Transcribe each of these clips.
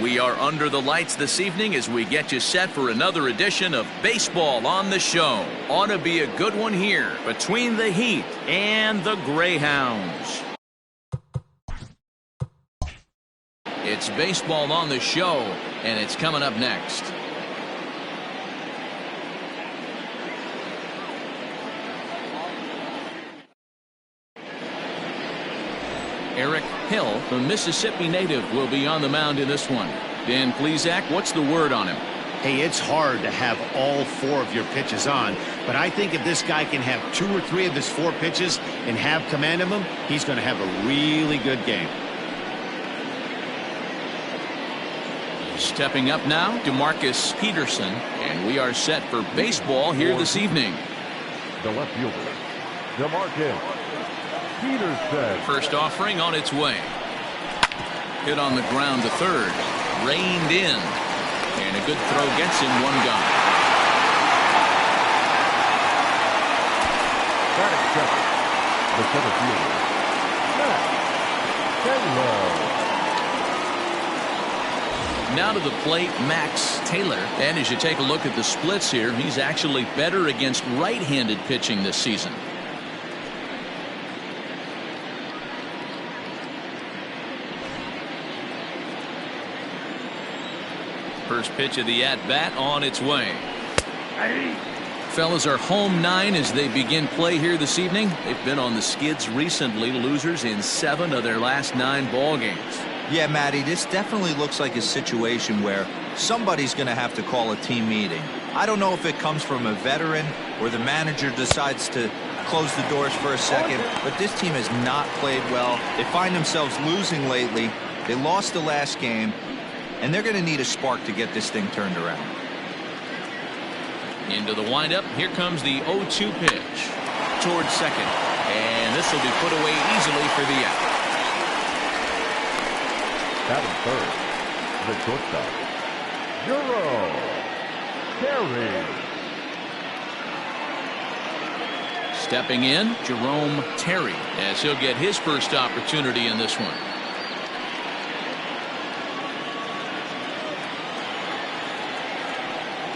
We are under the lights this evening as we get you set for another edition of Baseball on the Show. Ought to be a good one here between the Heat and the Greyhounds. It's Baseball on the Show, and it's coming up next. Eric Hill, the Mississippi native, will be on the mound in this one. Dan Plesac, what's the word on him? Hey, it's hard to have all 4 of your pitches on, but I think if this guy can have 2 or 3 of his 4 pitches and have command of them, he's going to have a really good game. Stepping up now, DeMarcus Peterson, and we are set for baseball here this evening. The left fielder, DeMarcus Peterson. First offering on its way. Hit on the ground to third. Reined in. And a good throw gets him one gone. Batting second, the center fielder, Max Taylor. Now to the plate, Max Taylor. And as you take a look at the splits here, he's actually better against right-handed pitching this season. First pitch of the at-bat on its way. Fellas are home 9 as they begin play here this evening. They've been on the skids recently, losers in 7 of their last 9 ball games. Yeah, Matty, this definitely looks like a situation where somebody's going to have to call a team meeting. I don't know if it comes from a veteran or the manager decides to close the doors for a second, but this team has not played well. They find themselves losing lately. They lost the last game, and they're going to need a spark to get this thing turned around. Into the windup. Here comes the 0-2 pitch towards second, and this will be put away easily for the out. Batting third, the shortstop, Jerome Terry. Stepping in, Jerome Terry, as he'll get his first opportunity in this one.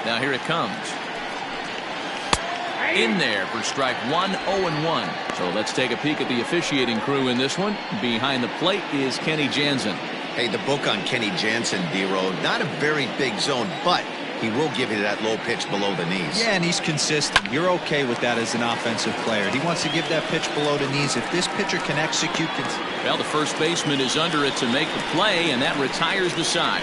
Now here it comes. In there for strike 1, 0-1. So let's take a peek at the officiating crew in this one. Behind the plate is Kenny Jansen. Hey, the book on Kenny Jansen, D-Road, not a very big zone, but he will give you that low pitch below the knees. Yeah, and he's consistent. You're okay with that as an offensive player. He wants to give that pitch below the knees. If this pitcher can execute. Well, the first baseman is under it to make the play, and that retires the side.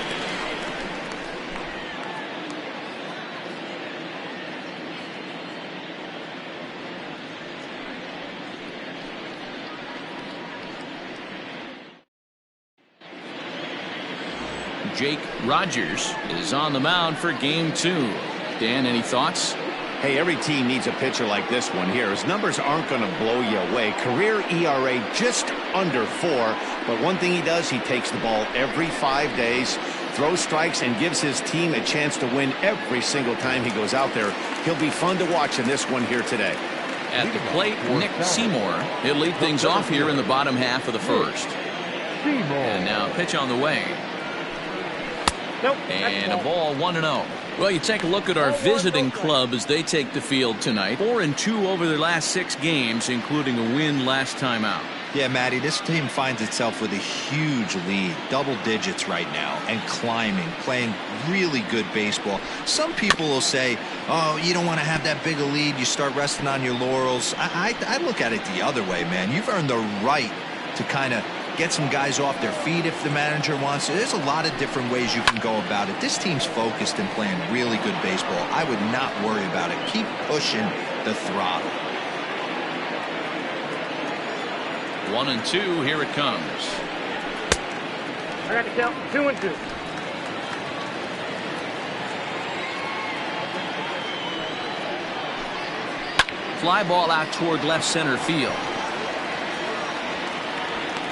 Jake Rogers is on the mound for game 2. Dan, any thoughts? Hey, every team needs a pitcher like this one here. His numbers aren't going to blow you away. Career ERA just under 4. But one thing he does, he takes the ball every 5 days, throws strikes, and gives his team a chance to win every single time he goes out there. He'll be fun to watch in this one here today. At the plate, Nick Seymour. He'll lead things off here in the bottom half of the first. And now pitch on the way. Nope, and a ball 1-0. Well, you take a look at our visiting club as they take the field tonight. 4-2 over their last 6 games, including a win last time out. Yeah, Matty, this team finds itself with a huge lead, double digits right now, and climbing, playing really good baseball. Some people will say, oh, you don't want to have that big a lead, you start resting on your laurels. I look at it the other way, man. You've earned the right to kind of get some guys off their feet if the manager wants to. There's a lot of different ways you can go about it. This team's focused and playing really good baseball. I would not worry about it. Keep pushing the throttle. 1-2, here it comes. I got to count 2-2. Fly ball out toward left center field.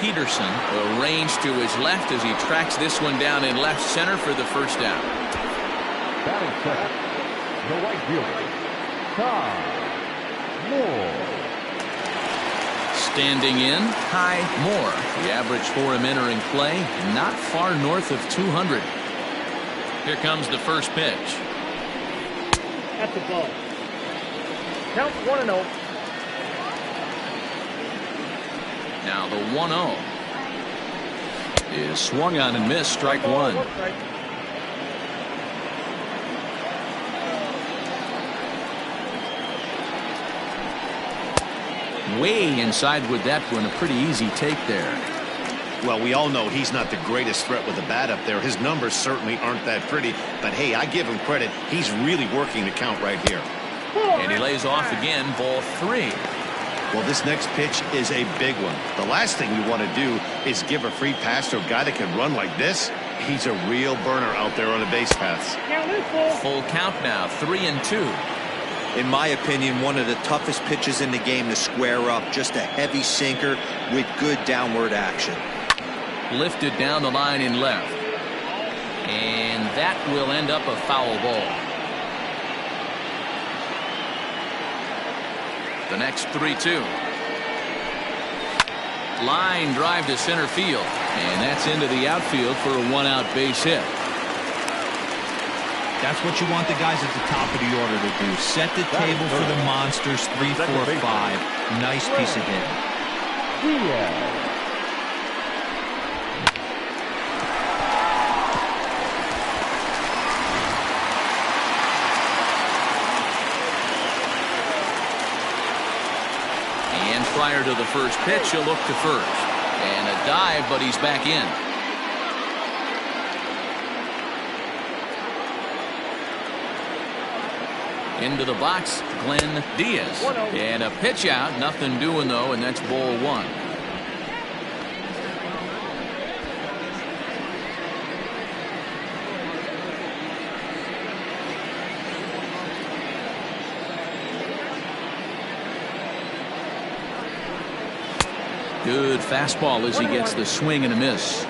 Peterson will range to his left as he tracks this one down in left center for the first down. Batting second, the right fielder, Ty Moore. Standing in, Kai Moore. The average for him entering play, not far north of 200. Here comes the first pitch. That's the ball. Count 1-0. Now the 1-0 is swung on and missed, strike one. Way inside with that one, a pretty easy take there. Well, we all know he's not the greatest threat with the bat up there. His numbers certainly aren't that pretty, but hey, I give him credit. He's really working the count right here. And he lays off again, ball 3. Well, this next pitch is a big one. The last thing you want to do is give a free pass to a guy that can run like this. He's a real burner out there on the base paths. Full count now, 3-2. In my opinion, one of the toughest pitches in the game to square up. Just a heavy sinker with good downward action. Lifted down the line in left. And that will end up a foul ball. The next 3-2. Line drive to center field. And that's into the outfield for a one-out base hit. That's what you want the guys at the top of the order to do. Set the table for the monsters. 3, 4, 5. Nice piece of hitting. Diaz. And prior to the first pitch, he'll look to first. And a dive, but he's back in. Into the box, Glenn Diaz. And a pitch out, nothing doing though, and that's ball 1. Good fastball as he gets the swing and a miss.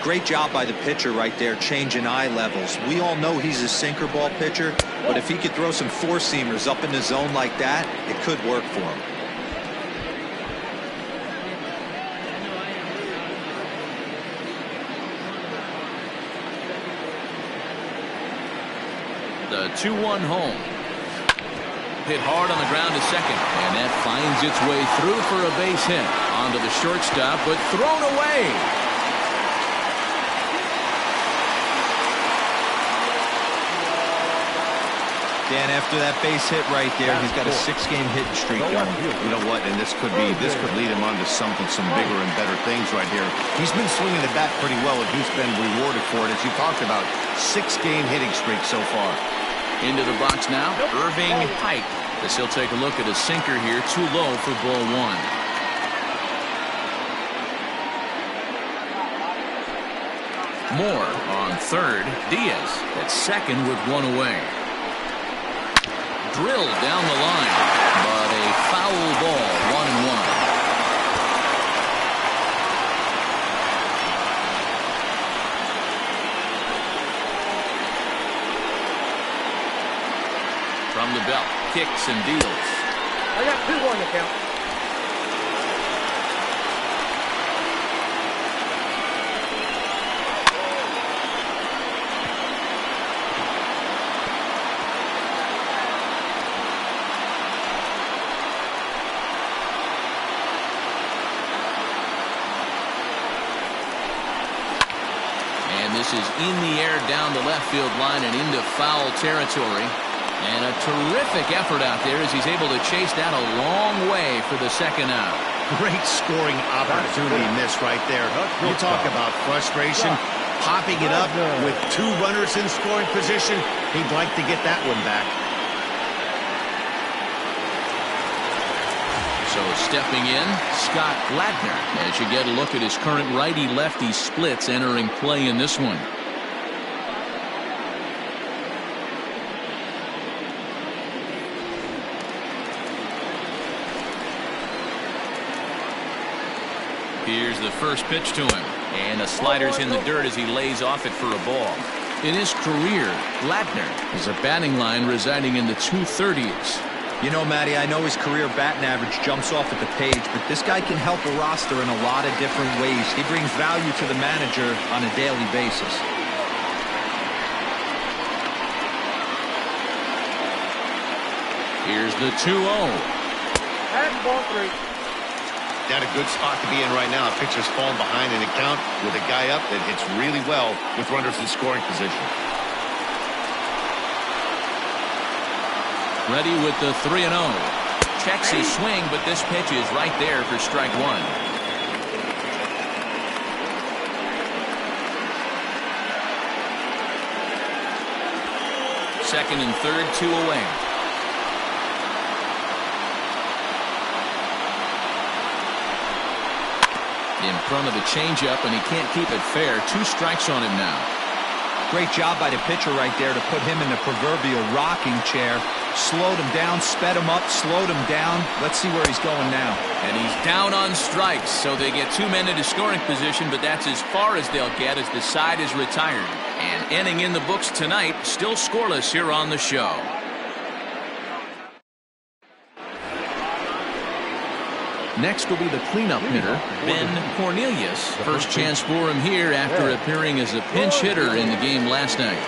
Great job by the pitcher right there, changing eye levels. We all know he's a sinker ball pitcher, but if he could throw some four-seamers up in the zone like that, it could work for him. The 2-1 home. Hit hard on the ground to second, and that finds its way through for a base hit. Onto the shortstop, but thrown away. Dan, after that base hit right there, he's got a 6-game hitting streak going. You know what? And this could lead him on to some bigger and better things right here. He's been swinging the bat pretty well, and he's been rewarded for it, as you talked about. 6-game hitting streak so far. Into the box now, Irving Pike. As he'll take a look at a sinker here, too low for ball 1. Moore on third. Diaz at second with one away. Drilled down the line, but a foul ball, 1-1. From the belt, kicks and deals. I got 2 on the count. This is in the air down the left field line and into foul territory. And a terrific effort out there as he's able to chase that a long way for the second out. Great scoring opportunity missed right there. You talk about frustration. Popping it up with 2 runners in scoring position. He'd like to get that one back. So stepping in, Scott Ladner, as you get a look at his current righty-lefty splits entering play in this one. Here's the first pitch to him. And the slider's in the dirt as he lays off it for a ball. In his career, Ladner is a batting line residing in the 230s. You know, Matty, I know his career batting average jumps off at the page, but this guy can help a roster in a lot of different ways. He brings value to the manager on a daily basis. Here's the 2-0. And ball 3. Got a good spot to be in right now. A pitcher's falling behind in a count with a guy up that hits really well with runners in scoring position. Ready with the 3-0. Checks his swing, but this pitch is right there for strike 1. Second and third, 2 away. In front of the changeup, and he can't keep it fair. 2 strikes on him now. Great job by the pitcher right there to put him in the proverbial rocking chair. Slowed him down, sped him up, slowed him down. Let's see where he's going now. And he's down on strikes, so they get 2 men into scoring position, but that's as far as they'll get as the side is retired. And ending in the books tonight, still scoreless here on the show. Next will be the cleanup hitter, Ben Cornelius. First chance for him here after appearing as a pinch hitter in the game last night.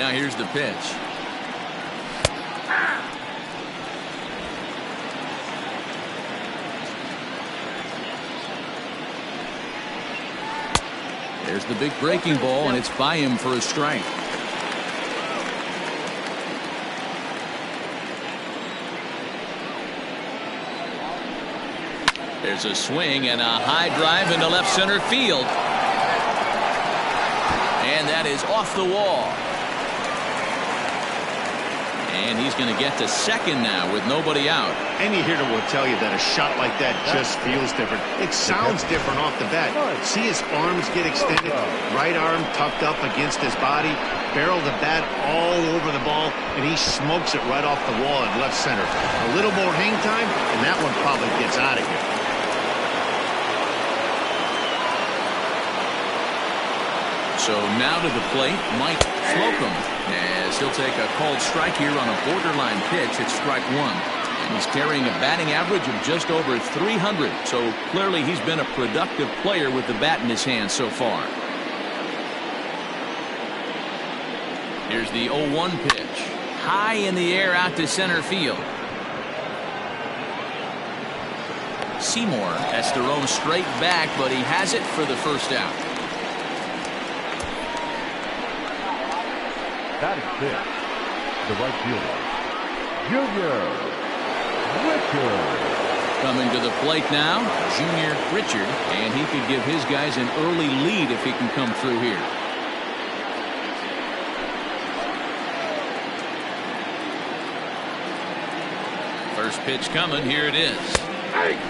Now here's the pitch. There's the big breaking ball, and it's by him for a strike. There's a swing and a high drive into left center field. And that is off the wall. And he's going to get to second now with nobody out. Any hitter will tell you that a shot like that just feels different. It sounds different off the bat. See his arms get extended, right arm tucked up against his body, barrel the bat all over the ball, and he smokes it right off the wall at left center. A little more hang time, and that one probably gets out of here. So now to the plate, Mike Slocum, as he'll take a called strike here on a borderline pitch at strike 1. And he's carrying a batting average of just over 300, so clearly he's been a productive player with the bat in his hand so far. Here's the 0-1 pitch. High in the air out to center field. Seymour has to roam straight back, but he has it for the first out. Batting fifth, the right fielder, Junior Richard. Coming to the plate now, Junior Richard, and he could give his guys an early lead if he can come through here. First pitch coming, here it is.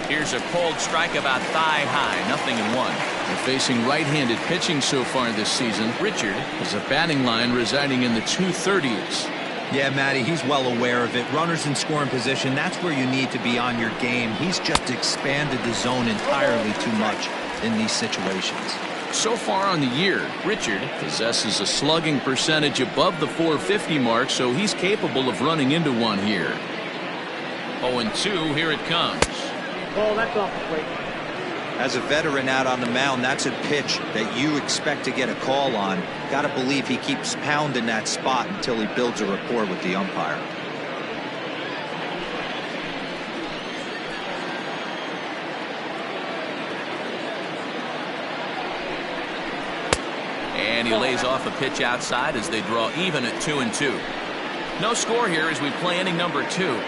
Here's a cold strike about thigh high, 0-1. And facing right-handed pitching so far this season, Richard has a batting line residing in the 230s. Yeah, Matty, he's well aware of it. Runners in scoring position, that's where you need to be on your game. He's just expanded the zone entirely too much in these situations. So far on the year, Richard possesses a slugging percentage above the .450 mark, so he's capable of running into one here. 0-2, here it comes. Ball, that's off the plate. As a veteran out on the mound, that's a pitch that you expect to get a call on. Got to believe he keeps pounding that spot until he builds a rapport with the umpire. And he lays off a pitch outside as they draw even at 2-2. No score here as we play inning number 2.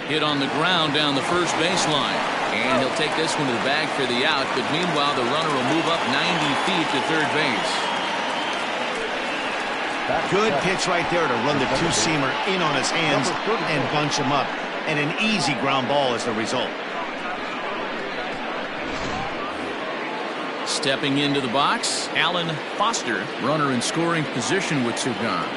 Hit on the ground down the first baseline. And he'll take this one to the bag for the out, but meanwhile the runner will move up 90 feet to third base. Good pitch right there to run the two-seamer in on his hands and bunch him up. And an easy ground ball as the result. Stepping into the box, Alan Foster, runner in scoring position with 2 gone.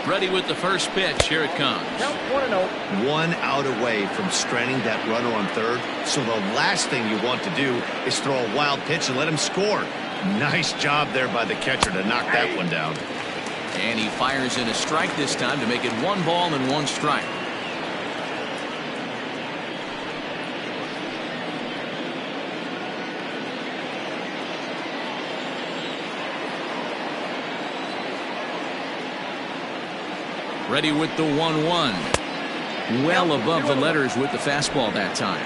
Ready with the first pitch. Here it comes. Count 1-0. 1 out away from stranding that runner on third. So the last thing you want to do is throw a wild pitch and let him score. Nice job there by the catcher to knock that one down. And he fires in a strike this time to make it 1 ball and 1 strike. Ready with the 1-1. Well above the letters with the fastball that time.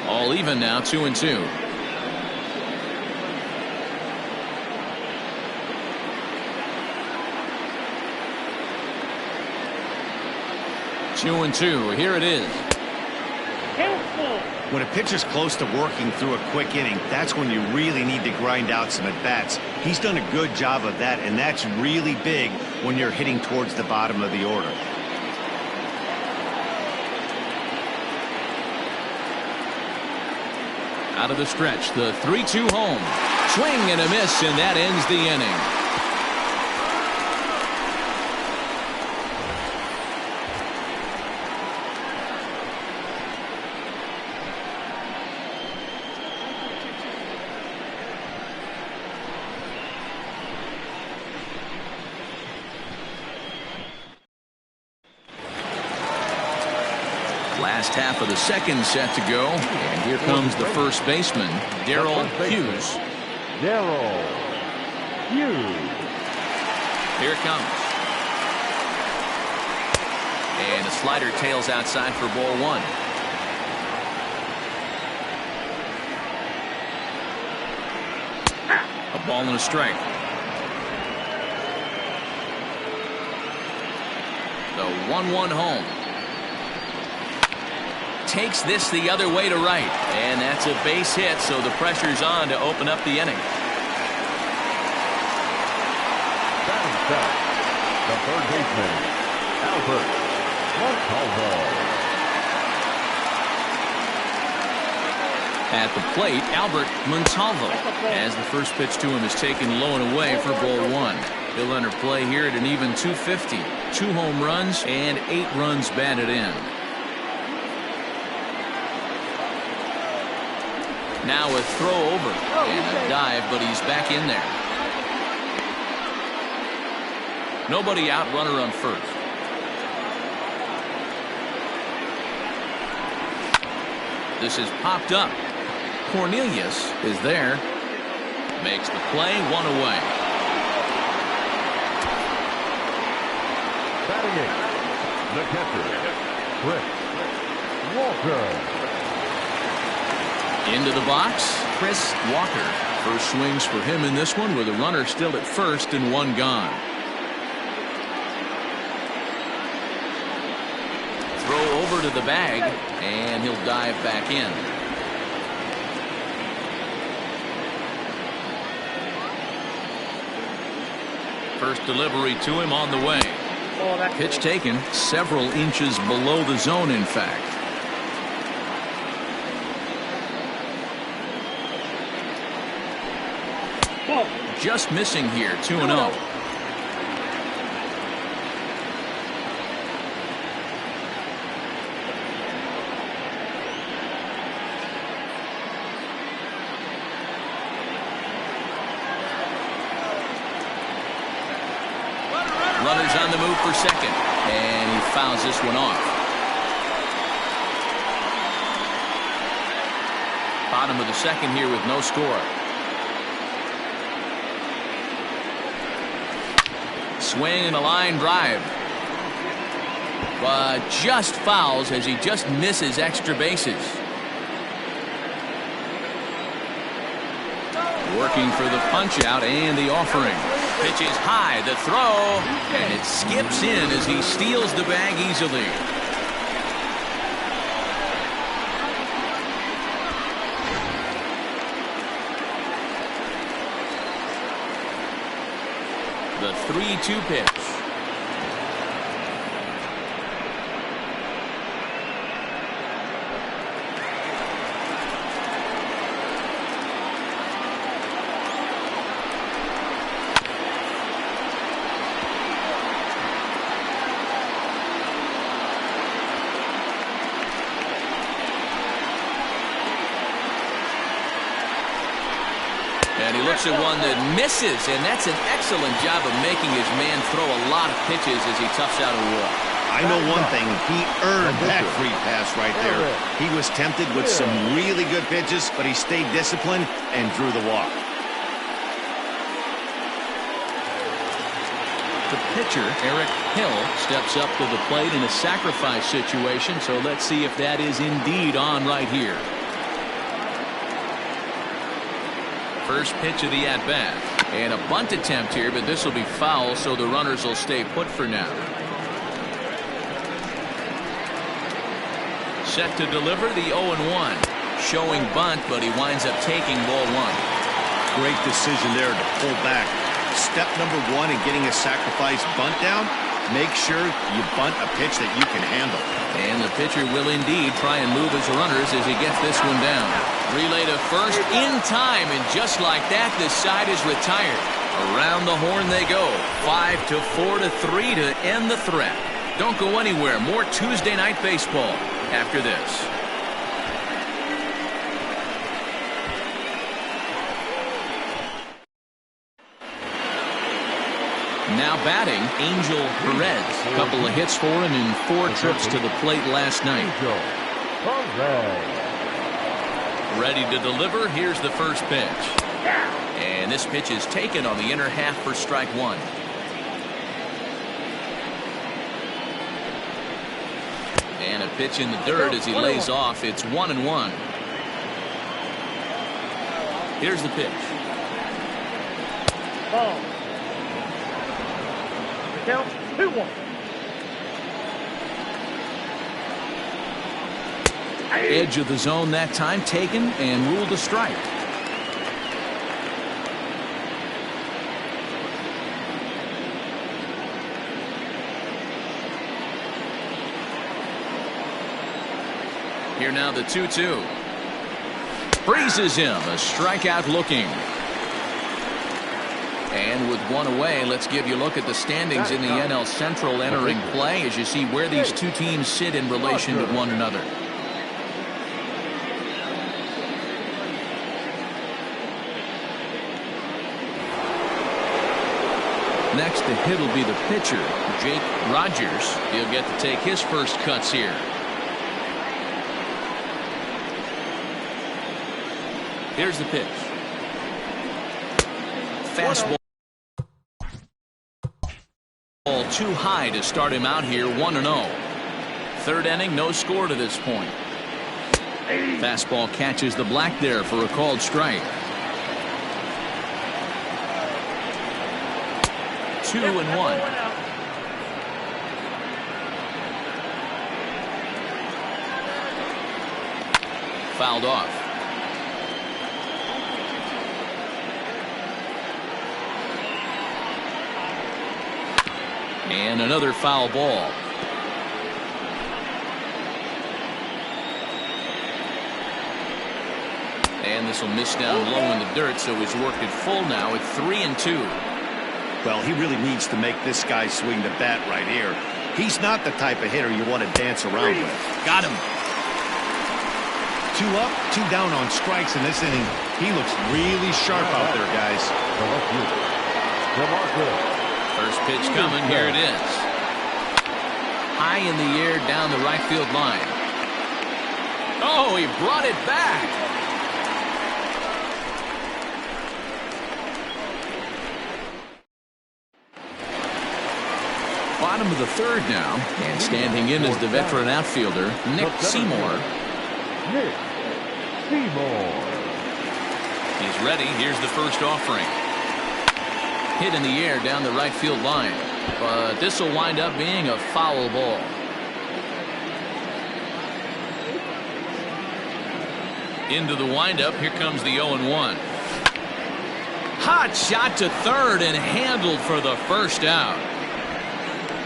All even now, 2-2. Two and two. Here it is. Count 4. When a pitcher's close to working through a quick inning, that's when you really need to grind out some at-bats. He's done a good job of that, and that's really big when you're hitting towards the bottom of the order. Out of the stretch, the 3-2 home. Swing and a miss, and that ends the inning. Last half of the second set to go, and here comes the first baseman, Darrell Hughes. Darrell Hughes. Here it comes. And a slider tails outside for ball 1. A ball and a strike. The 1-1 home. Takes this the other way to right, and that's a base hit, so the pressure's on to open up the inning. Batting set, the third baseman, Albert Montalvo. At the plate, Albert Montalvo, as the first pitch to him is taken low and away for ball 1. He'll enter play here at an even 250. 2 home runs and 8 runs batted in. Now a throw over and a dive, but he's back in there. Nobody out, runner on first. This is popped up. Cornelius is there. Makes the play, 1 away. Batting eighth, the catcher, Chris Walker. Into the box, Chris Walker. First swings for him in this one with a runner still at first and 1 gone. Throw over to the bag, and he'll dive back in. First delivery to him on the way. Pitch taken several inches below the zone, in fact. Just missing here, 2-0. Runners on the move for second, and he fouls this one off. Bottom of the second here with no score. Swing and a line drive. But just fouls as he just misses extra bases. Working for the punch out and the offering. Pitch is high, the throw, and it skips in as he steals the bag easily. The 3-2 pitch. looks at one that misses, and that's an excellent job of making his man throw a lot of pitches as he toughs out a walk. I know one thing. He earned that free pass right there. He was tempted with some really good pitches, but he stayed disciplined and drew the walk. The pitcher, Eric Hill, steps up to the plate in a sacrifice situation, so let's see if that is indeed on right here. First pitch of the at-bat. And a bunt attempt here, but this will be foul, so the runners will stay put for now. Set to deliver the 0-1. Showing bunt, but he winds up taking ball one. Great decision there to pull back. Step number one in getting a sacrifice bunt down, make sure you bunt a pitch that you can handle. And the pitcher will indeed try and move his runners as he gets this one down. Relay to first in time, and just like that, this side is retired. Around the horn they go. 5-4-3 to end the threat. Don't go anywhere. More Tuesday night baseball after this. Now batting, Angel Perez. A couple of hits for him in 4 trips to the plate last night. Ready to deliver. Here's the first pitch. And this pitch is taken on the inner half for strike one. And a pitch in the dirt as he lays off. It's 1-1. Here's the pitch. Ball. Count 2-1. Edge of the zone that time taken and ruled a strike. Here now the 2-2. Freezes him. A strikeout looking. And with one away, let's give you a look at the standings in the NL Central entering play as you see where these two teams sit in relation to one another. Next to hit will be the pitcher, Jake Rogers. He'll get to take his first cuts here. Here's the pitch. Fastball. Too high to start him out here. 1-0. Third inning, no score to this point. Fastball catches the black there for a called strike. 2-1. Fouled off. And another foul ball. And this will miss down low in the dirt, so he's worked it full now at 3-2. Well, he really needs to make this guy swing the bat right here. He's not the type of hitter you want to dance around with. Got him. 2 up, 2 down on strikes in this inning. He looks really sharp out there, guys. First pitch coming. Here it is. High in the air down the right field line. Oh, he brought it back. Bottom of the third now, and standing in is the veteran outfielder, Nick Seymour. Nick Seymour. He's ready. Here's the first offering. Hit in the air down the right field line, but this will wind up being a foul ball. Into the windup. Here comes the 0-1. Hot shot to third and handled for the first out.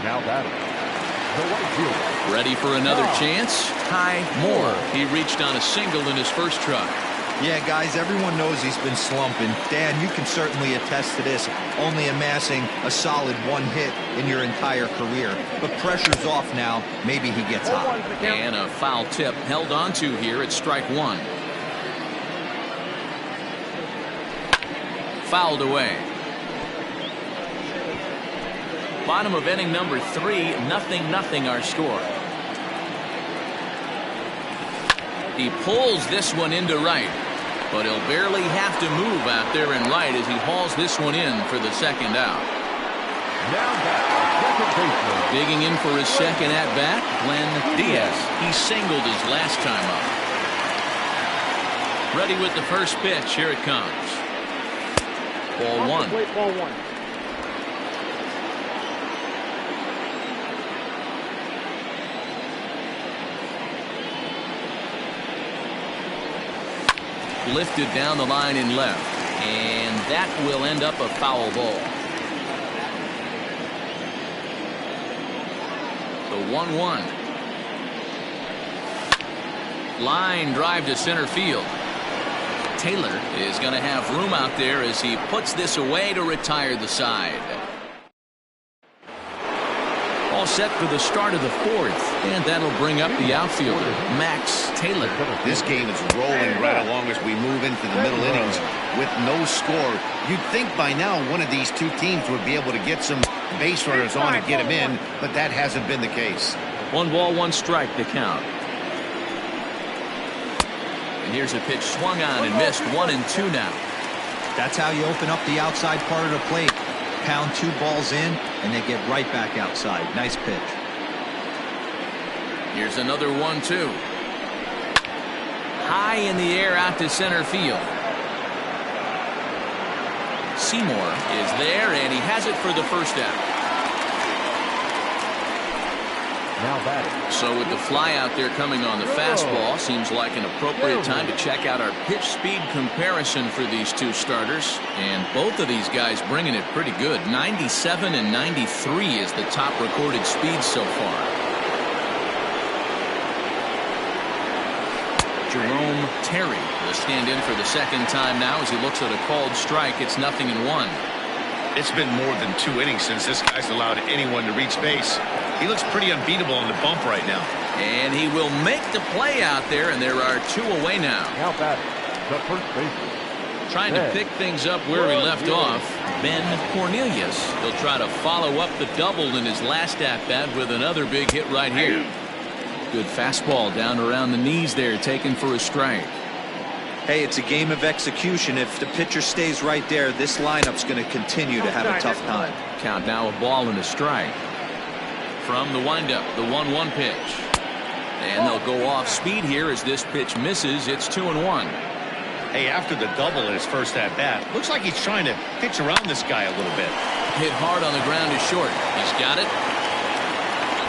Now batting, the right fielder. Ready for another chance? Ty Moore. He reached on a single in his first try. Yeah, guys, everyone knows he's been slumping. Dan, you can certainly attest to this, only amassing a solid 1 hit in your entire career. But pressure's off now. Maybe he gets hot. And a foul tip held onto here at strike one. fouled away. Bottom of inning number 3, 0-0 our score. He pulls this one into right, but he'll barely have to move out there in right as he hauls this one in for the second out. Now back, second baseman. Digging in for his second at-bat, Glenn Diaz. He singled his last time up. Ready with the first pitch. Here it comes. Ball 1. Ball 1. Lifted down the line in left, and that will end up a foul ball. The 1-1. Line drive to center field. Taylor is going to have room out there as he puts this away to retire the side. All set for the start of the 4th, and that'll bring up the outfielder, Max Taylor. This game is rolling right along as we move into the middle innings with no score. You'd think by now one of these two teams would be able to get some base runners on and get them in, but that hasn't been the case. 1 ball, 1 strike to count. And here's a pitch swung on and missed. 1-2 now. That's how you open up the outside part of the plate. Pound 2 balls in, and they get right back outside. Nice pitch. Here's another 1-2. High in the air out to center field. Seymour is there, and he has it for the first out. Now batting. So with the fly out there coming on the fastball, seems like an appropriate time to check out our pitch speed comparison for these two starters. And both of these guys bringing it pretty good. 97 and 93 is the top recorded speed so far. Jerome Terry will stand in for the second time now as he looks at a called strike. It's 0-1. It's been more than 2 innings since this guy's allowed anyone to reach base. He looks pretty unbeatable on the bump right now. And he will make the play out there, and there are 2 away now. Now batting, the first baseman. Trying to pick things up where he left off, Ben Cornelius. He'll try to follow up the double in his last at-bat with another big hit right here. Good fastball down around the knees there, taken for a strike. Hey, it's a game of execution. If the pitcher stays right there, this lineup's going to continue to have a tough time. Count now, a ball and a strike. From the windup, the 1-1 pitch. And they'll go off speed here as this pitch misses. It's 2-1. Hey, after the double in his first at-bat, looks like he's trying to pitch around this guy a little bit. Hit hard on the ground is short. He's got it.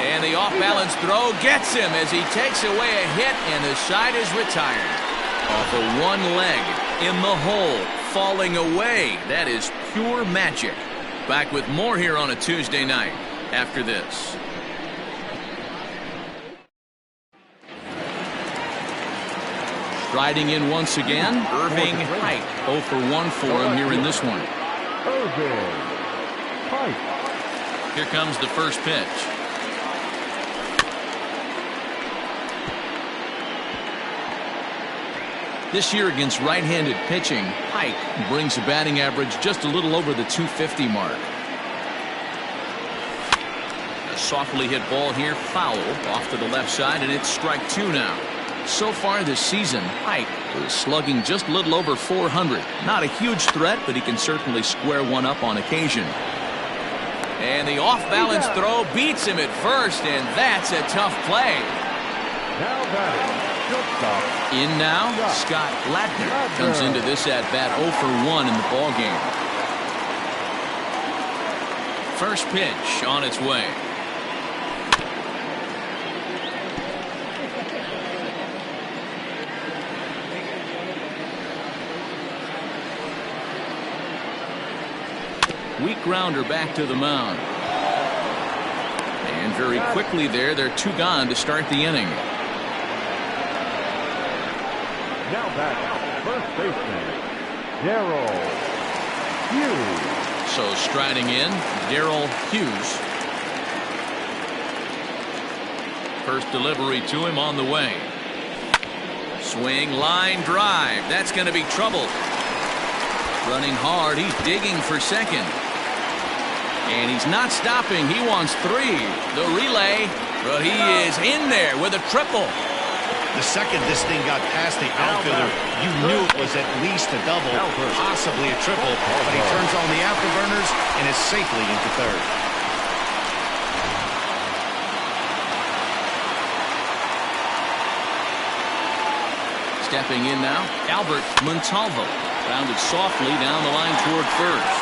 And the off-balance throw gets him as he takes away a hit, and the side is retired. Off of one leg, in the hole, falling away. That is pure magic. Back with more here on a Tuesday night after this. Striding in once again, Irving Pike. 0 for 1 for him here in this one. Irving Pike. Here comes the first pitch. This year against right-handed pitching, Pike brings a batting average just a little over the 250 mark. A softly hit ball here, foul off to the left side, and it's strike 2 now. So far this season, Pike is slugging just a little over 400. Not a huge threat, but he can certainly square one up on occasion. And the off-balance throw beats him at first, and that's a tough play. Now batting, shortstop. In now, Scott Ladner comes into this at-bat 0 for 1 in the ballgame. First pitch on its way. Weak grounder back to the mound. And very quickly there, they're 2 gone to start the inning. Now back, first baseman, Darrell Hughes. So striding in, Darrell Hughes. First delivery to him on the way. Swing, line drive. That's going to be trouble. Running hard. He's digging for second. And he's not stopping. He wants 3. The relay. But he is in there with a triple. The second this thing got past the outfielder, you knew it was at least a double, possibly a triple, but he turns on the afterburners and is safely into third. Stepping in now, Albert Montalvo. Rounded softly down the line toward first.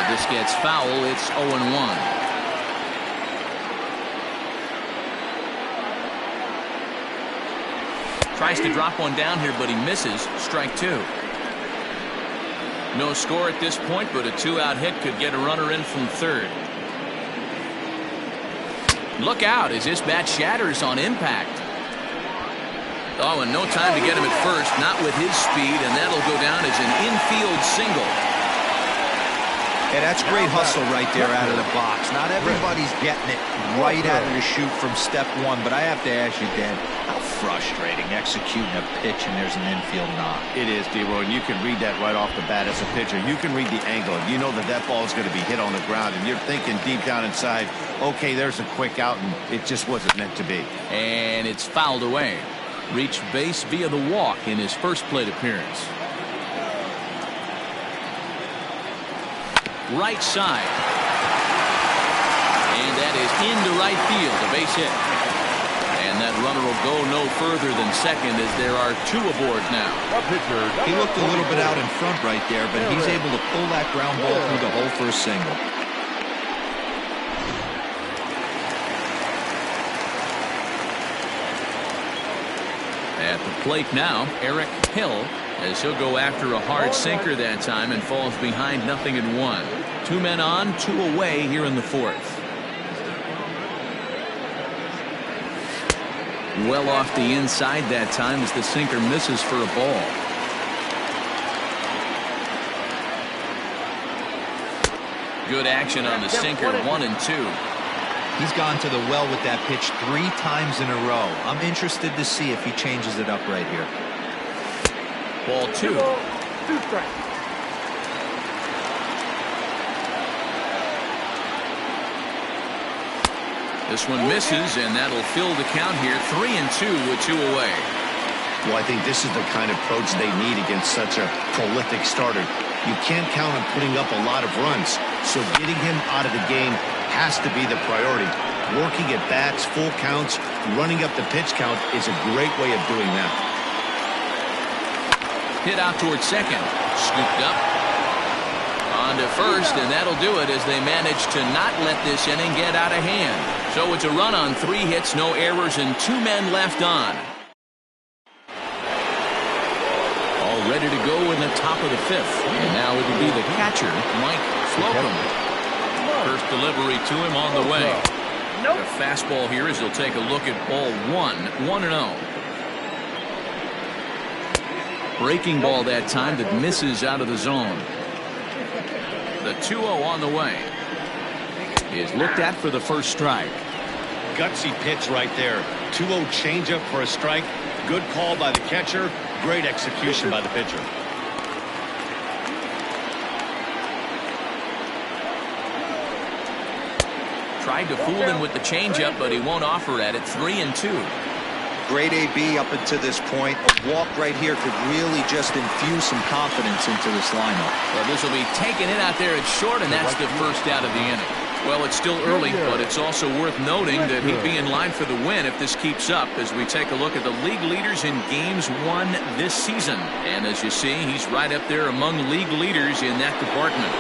This gets foul. It's 0-1. Tries to drop one down here, but he misses. Strike 2. No score at this point, but a 2-out hit could get a runner in from third. Look out as this bat shatters on impact. Oh, and no time to get him at first, not with his speed, and that'll go down as an infield single. Yeah, that's great hustle right there out of the box. Not everybody's getting it right out of the chute from step one, but I have to ask you, Dan, how frustrating executing a pitch and there's an infield knock. It is, D-Roy, and you can read that right off the bat as a pitcher. You can read the angle. You know that that ball is going to be hit on the ground, and you're thinking deep down inside, okay, there's a quick out, and it just wasn't meant to be. And it's fouled away. Reached base via the walk in his first plate appearance. Right side. And that is into right field, a base hit. And that runner will go no further than second as there are 2 aboard now. He looked a little bit out in front right there, but he's able to pull that ground ball through the hole for a single. At the plate now, Eric Hill, as he'll go after a hard sinker that time and falls behind 0-1. 2 men on, 2 away here in the 4th. Well off the inside that time as the sinker misses for a ball. Good action on the sinker, 1-2. He's gone to the well with that pitch 3 times in a row. I'm interested to see if he changes it up right here. Ball 2. 2 strikes. This one misses, and that'll fill the count here. 3-2 with 2 away. Well, I think this is the kind of approach they need against such a prolific starter. You can't count on putting up a lot of runs, so getting him out of the game has to be the priority. Working at bats, full counts, running up the pitch count is a great way of doing that. Hit out towards second. Scooped up. On to first, and that'll do it as they manage to not let this inning get out of hand. So it's a run on 3 hits, no errors, and 2 men left on. All ready to go in the top of the 5th. And now it'll be the catcher, Mike Slocum. First delivery to him on the way. A fastball here as he'll take a look at ball 1. 1-0. Breaking ball that time that misses out of the zone. The 2-0 on the way is looked at for the first strike. Gutsy pitch right there. 2-0 changeup for a strike. Good call by the catcher. Great execution by the pitcher. Tried to fool him with the changeup, but he won't offer at it. 3-2. Great AB up until this point. A walk right here could really just infuse some confidence into this lineup. Well, this will be taking it out there at short, and that's the first out of the inning. Well, it's still early, but it's also worth noting that he'd be in line for the win if this keeps up as we take a look at the league leaders in games won this season. And as you see, he's right up there among league leaders in that department.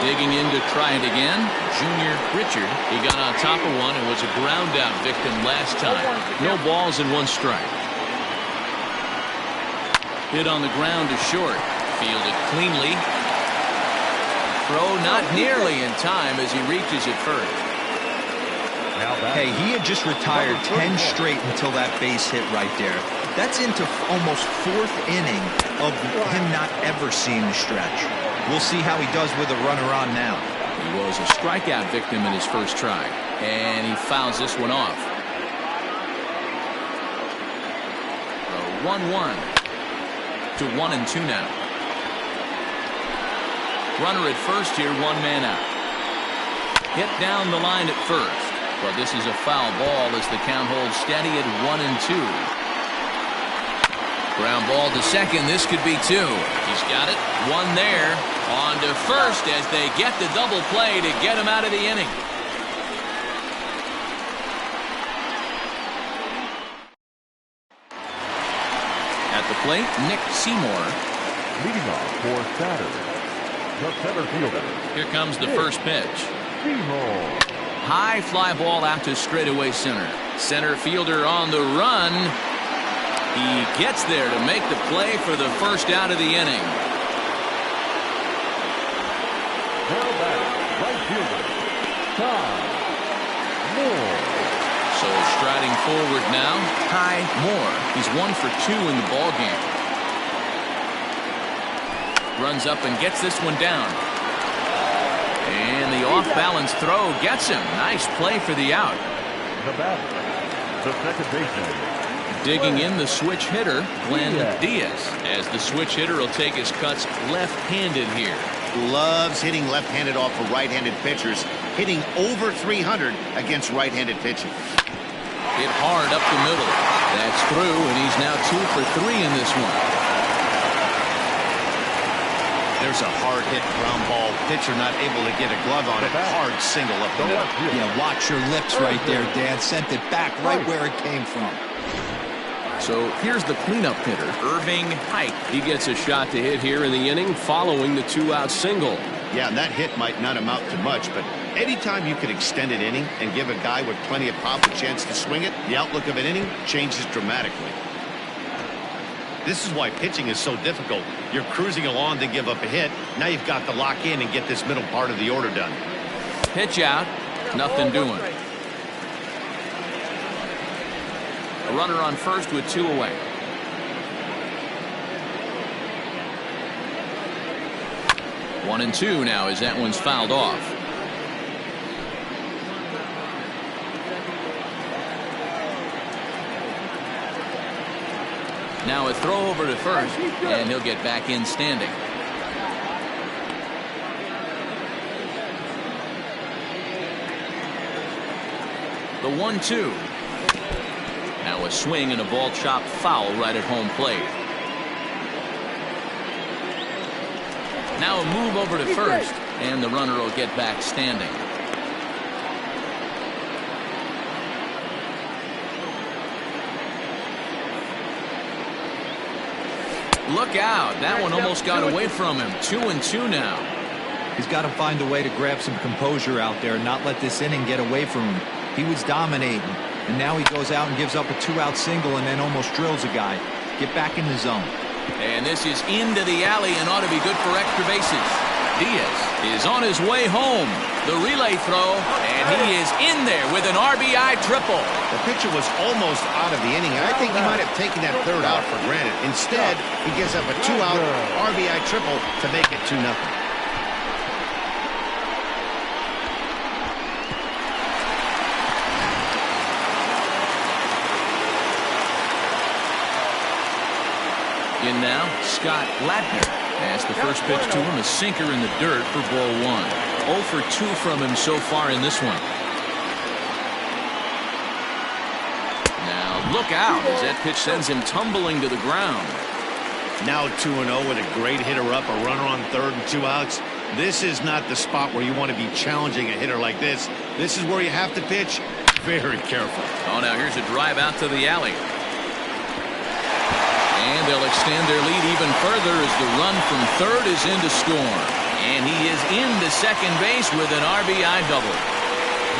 Digging in to try it again, Junior Richard. He got on top of one and was a ground out victim last time. No balls and 1 strike. Hit on the ground to short. Fielded cleanly. Throw not nearly in time as he reaches it first. Hey, he had just retired 10 straight until that base hit right there. That's into almost 4th inning of him not ever seeing the stretch. We'll see how he does with a runner on now. He was a strikeout victim in his first try, and he fouls this one off. 1-1 to 1-2 now. Runner at first here, one man out. Hit down the line at first. But this is a foul ball as the count holds steady at 1-2. Ground ball to second. This could be two. He's got it. One there. On to first as they get the double play to get him out of the inning. At the plate, Nick Seymour. Leading off for Saturn, the center fielder. Here comes the first pitch. Seymour. High fly ball out to straightaway center. Center fielder on the run. He gets there to make the play for the first out of the inning. Now batting, right fielder, Ty Moore. So striding forward now, Ty Moore. He's 1 for 2 in the ball game. Runs up and gets this one down. And the off-balance throw gets him. Nice play for the out. The batter, the second baseman. Digging in the switch hitter, Glenn Diaz, as the switch hitter will take his cuts left-handed here. Loves hitting left-handed off of right-handed pitchers, hitting over 300 against right-handed pitching. Hit hard up the middle. That's through, and he's now 2 for 3 in this one. There's a hard hit ground ball. Pitcher not able to get a glove on it. Hard single up the middle. Yeah, watch your lips right there, Dan. Sent it back right where it came from. So here's the cleanup hitter, Irving Pike. He gets a shot to hit here in the inning following the 2-out single. Yeah, and that hit might not amount to much, but anytime you can extend an inning and give a guy with plenty of pop a chance to swing it, the outlook of an inning changes dramatically. This is why pitching is so difficult. You're cruising along to give up a hit. Now you've got to lock in and get this middle part of the order done. Pitch out. Nothing doing. A runner on first with 2 away. One and 2 now as that one's fouled off. Now a throw over to first, and he'll get back in standing. The 1-2. Now a swing and a ball chopped foul right at home plate. Now a move over to first, and the runner will get back standing. Look out. That one almost got away from him. 2-2 now. He's got to find a way to grab some composure out there and not let this inning get away from him. He was dominating, and now he goes out and gives up a 2-out single and then almost drills a guy. Get back in the zone. And this is into the alley and ought to be good for extra bases. Diaz is on his way home. The relay throw, and he is in there with an RBI triple. The pitcher was almost out of the inning, and I think he might have taken that third out for granted. Instead, he gives up a 2-out RBI triple to make it 2-0. In now, Scott Ladner. As the first pitch to him, a sinker in the dirt for ball 1. 0 for 2 from him so far in this one. Now look out as that pitch sends him tumbling to the ground. Now 2-0 with a great hitter up, a runner on third and 2 outs. This is not the spot where you want to be challenging a hitter like this. This is where you have to pitch very careful. Oh, now here's a drive out to the alley. And they'll extend their lead even further as the run from third is in to score. And he is into second base with an RBI double.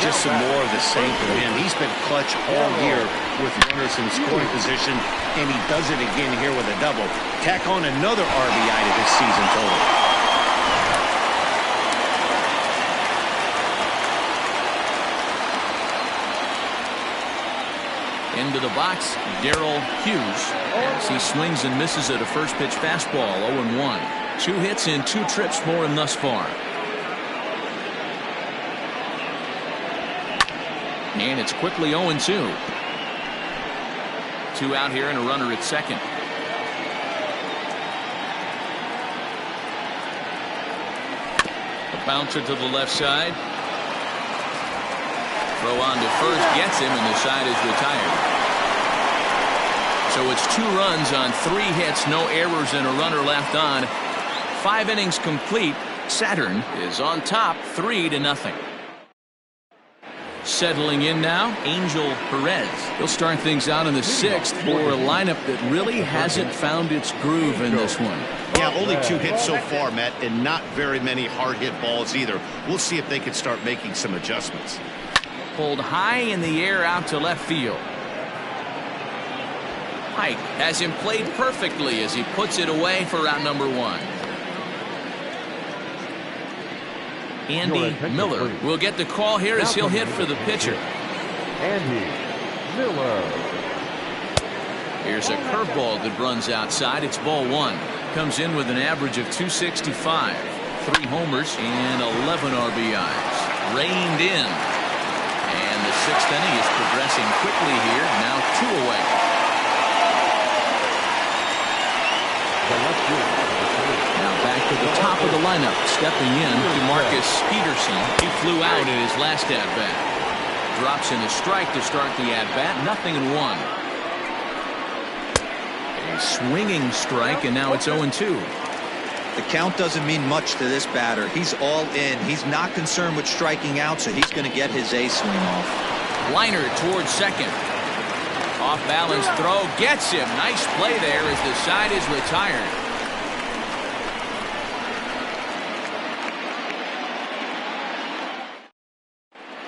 Just some more of the same from him. He's been clutch all year with runners in scoring position, and he does it again here with a double. Tack on another RBI to this season total. Into the box, Darrell Hughes, as he swings and misses at a first pitch fastball. 0-1. 2 hits in 2 trips for him thus far. And it's quickly 0-2. 2 out here and a runner at second. Bouncer to the left side. Throw on to first, gets him, and the side is retired. So it's 2 runs on 3 hits, no errors, and a runner left on. 5 innings complete. Saturn is on top 3-0. Settling in now, Angel Perez. He'll start things out in the 6th for a lineup that really hasn't found its groove in this one. Yeah, only 2 hits so far, Matt, and not very many hard hit balls either. We'll see if they can start making some adjustments. Pulled high in the air out to left field. Pike has him played perfectly as he puts it away for out number 1. Andy Miller will get the call here as he'll hit for the pitcher. Andy Miller. Here's a curveball that runs outside. It's ball 1. Comes in with an average of 265. 3 homers and 11 RBIs. Reined in. And the 6th inning is progressing quickly here. Now 2 away. Now back to the top of the lineup. Stepping in to Marcus Peterson. He flew out in his last at-bat. Drops in a strike to start the at-bat. 0-1. A swinging strike, and now it's 0-2. The count doesn't mean much to this batter. He's all in. He's not concerned with striking out, so he's going to get his A swing off. Liner towards second. Off balance throw gets him. Nice play there as the side is retired.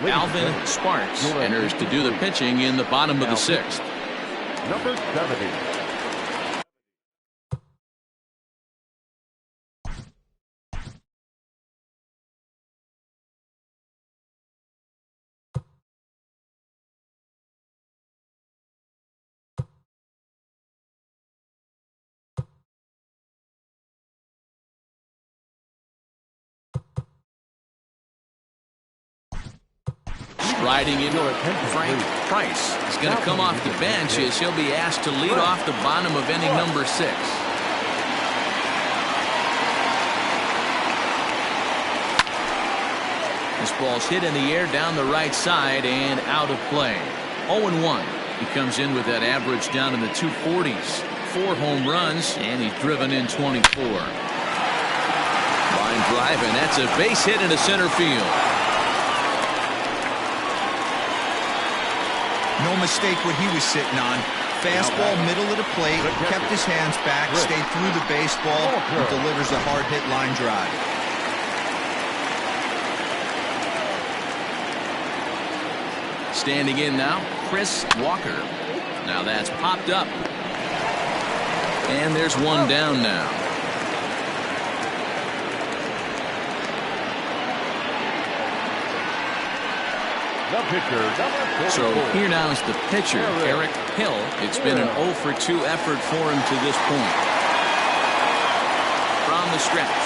Alvin Sparks enters to do the pitching in the bottom of the 6th. Number 70. Riding in Frank Price. He's going to come off the bench as he'll be asked to lead off the bottom of inning number 6. This ball's hit in the air down the right side and out of play. 0-1. He comes in with that average down in the 240s. 4 home runs, and he's driven in 24. Line drive, and that's a base hit into center field. No mistake what he was sitting on. Fastball, middle of the plate, kept his hands back, stayed through the baseball, and delivers a hard hit line drive. Standing in now, Chris Walker. Now that's popped up. And there's 1 down now. The pitcher, number 44. So here now is the pitcher, Eric Hill. It's been an 0 for 2 effort for him to this point. From the stretch.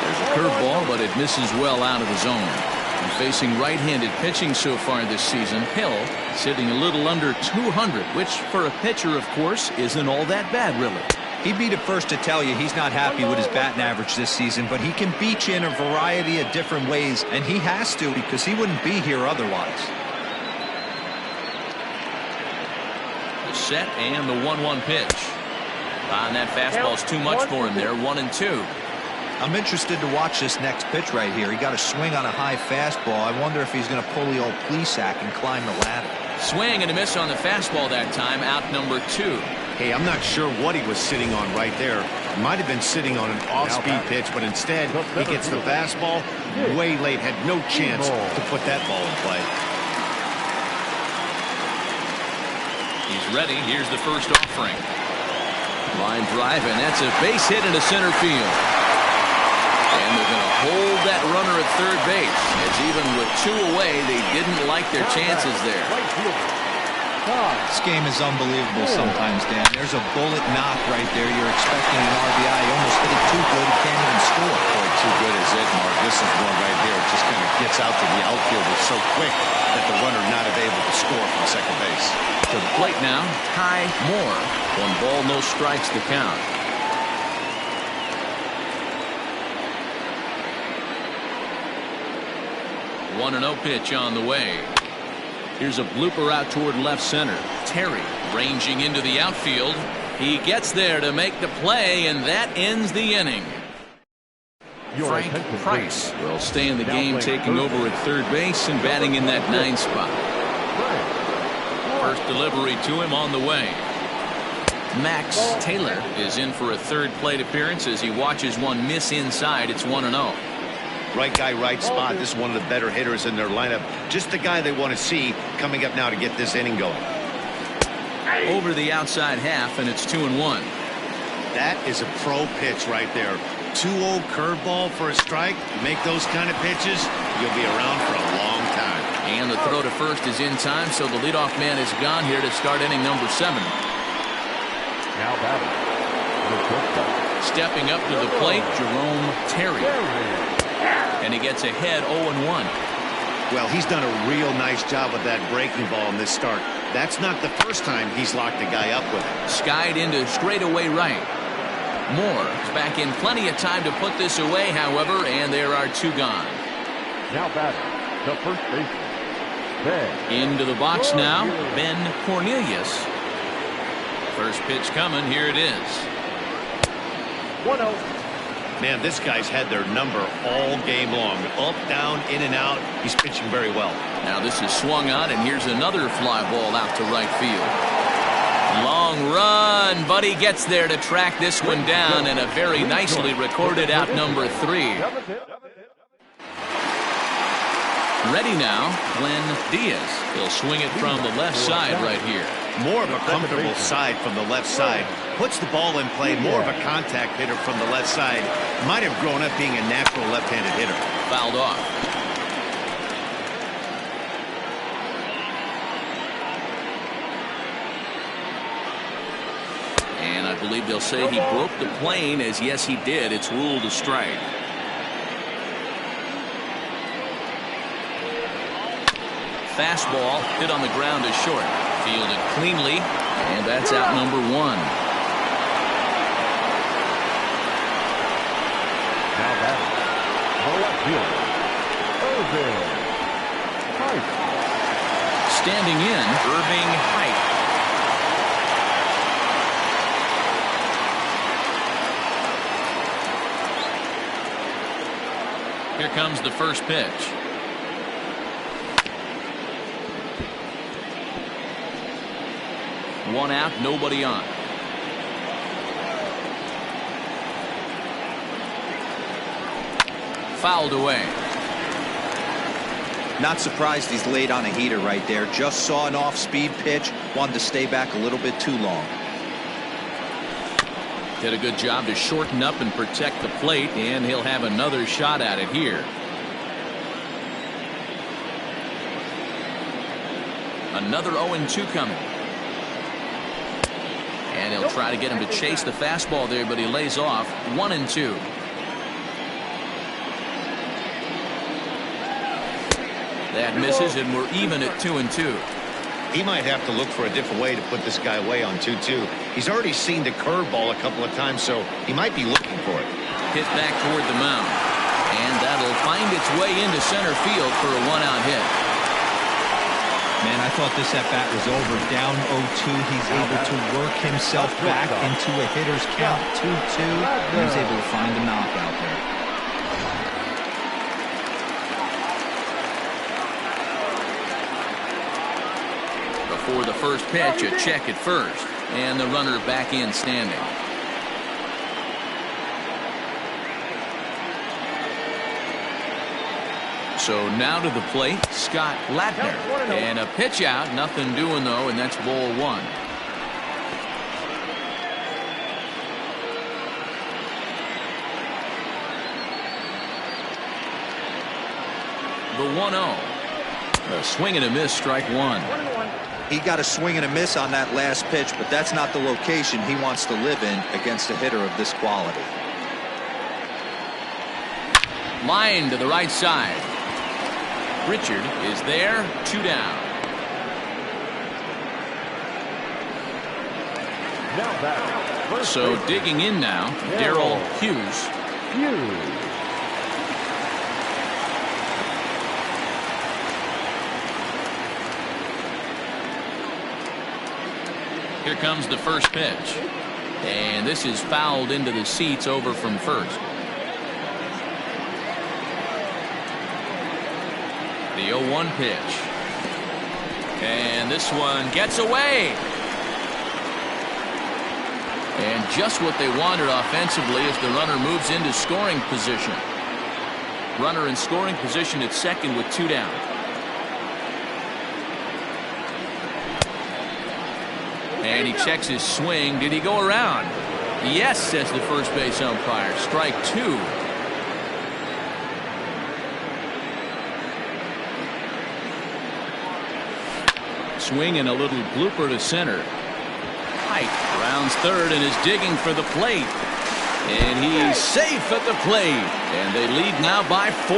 There's a curveball, but it misses well out of the zone. And facing right-handed pitching so far this season, Hill sitting a little under 200, which for a pitcher, of course, isn't all that bad, really. He'd be the first to tell you he's not happy with his batting average this season, but he can beat you in a variety of different ways, and he has to because he wouldn't be here otherwise. The set and the 1-1 pitch. And that fastball's too much for him there. 1-2. I'm interested to watch this next pitch right here. He got a swing on a high fastball. I wonder if he's going to pull the old Plesac and climb the ladder. Swing and a miss on the fastball that time. Out number 2. Hey, I'm not sure what he was sitting on right there. He might have been sitting on an off-speed pitch, but instead he gets the fastball way late. Had no chance to put that ball in play. He's ready. Here's the first offering. Line drive, and that's a base hit into center field. And they're going to hold that runner at third base, as even with 2 away, they didn't like their chances there. This game is unbelievable sometimes, Dan. There's a bullet knock right there. You're expecting an RBI. You almost hit it too good. You can't even score. Boy, too good is it, Mark. This is one right here. It just kind of gets out to the outfielder so quick that the runner not able to score from second base. To the plate now, Ty Moore. 1 ball, no strikes to count. 1-0 pitch on the way. Here's a blooper out toward left center. Terry ranging into the outfield. He gets there to make the play, and that ends the inning. Frank Price will stay in the game, taking over at third base and batting in that 9 spot. First delivery to him on the way. Max Taylor is in for a third plate appearance as he watches one miss inside. It's 1-0. Right guy, right spot. This is one of the better hitters in their lineup. Just the guy they want to see coming up now to get this inning going. Over the outside half, and it's 2-1. That is a pro pitch right there. 2-0 curveball for a strike. You make those kind of pitches, you'll be around for a long time. And the throw to first is in time, so the leadoff man is gone here to start inning number 7. Now batting, the shortstop. Stepping up to the plate, Jerome Terry. And he gets ahead 0-1. Well, he's done a real nice job with that breaking ball in this start. That's not the first time he's locked a guy up with it. Skied into straightaway right. Moore is back in plenty of time to put this away, however, and there are 2 gone. Now batting, the first baseman, Ben. Into the box now, Ben Cornelius. First pitch coming, here it is. 1-0. Man, this guy's had their number all game long. Up, down, in and out. He's pitching very well. Now this is swung on, and here's another fly ball out to right field. Long run, but he gets there to track this one down, and a very nicely recorded out number 3. Ready now, Glenn Diaz. He'll swing it from the left side right here. More of a comfortable side from the left side. Puts the ball in play. More of a contact hitter from the left side. Might have grown up being a natural left-handed hitter. Fouled off. And I believe they'll say he broke the plane, as yes he did. It's ruled a strike. Fastball hit on the ground is short. Fielded cleanly, and that's out number 1. Now batting, the left fielder, Irving Height. Standing in, Irving Height. Here comes the first pitch. One out, nobody on. Fouled away. Not surprised he's laid on a heater right there. Just saw an off-speed pitch. Wanted to stay back a little bit too long. Did a good job to shorten up and protect the plate, and he'll have another shot at it here. Another 0-2 coming. And he'll try to get him to chase the fastball there, but he lays off. 1-2. That misses, and we're even at 2-2. He might have to look for a different way to put this guy away on 2-2. He's already seen the curveball a couple of times, so he might be looking for it. Hit back toward the mound. And that'll find its way into center field for a 1-out hit. Man, I thought this at-bat was over. Down 0-2. He's able to work himself back into a hitter's count. 2-2. And he's able to find the knockout there. Before the first pitch, a check at first. And the runner back in standing. So now to the plate, Scott Latner. And a pitch out, nothing doing though, and that's ball 1. The 1-0. A swing and a miss, strike 1. He got a swing and a miss on that last pitch, but that's not the location he wants to live in against a hitter of this quality. Line to the right side. Richard is there, 2 down. Now batting, first So baseman, digging in now, Darrell Hughes. Hughes. Here comes the first pitch. And this is fouled into the seats over from first. The 0-1 pitch. And this one gets away. And just what they wanted offensively as the runner moves into scoring position. Runner in scoring position at second with 2 down. And he checks his swing. Did he go around? Yes, says the first base umpire. Strike 2. Swing and a little blooper to center. Hike rounds third and is digging for the plate. And he's safe at the plate. And they lead now by 4.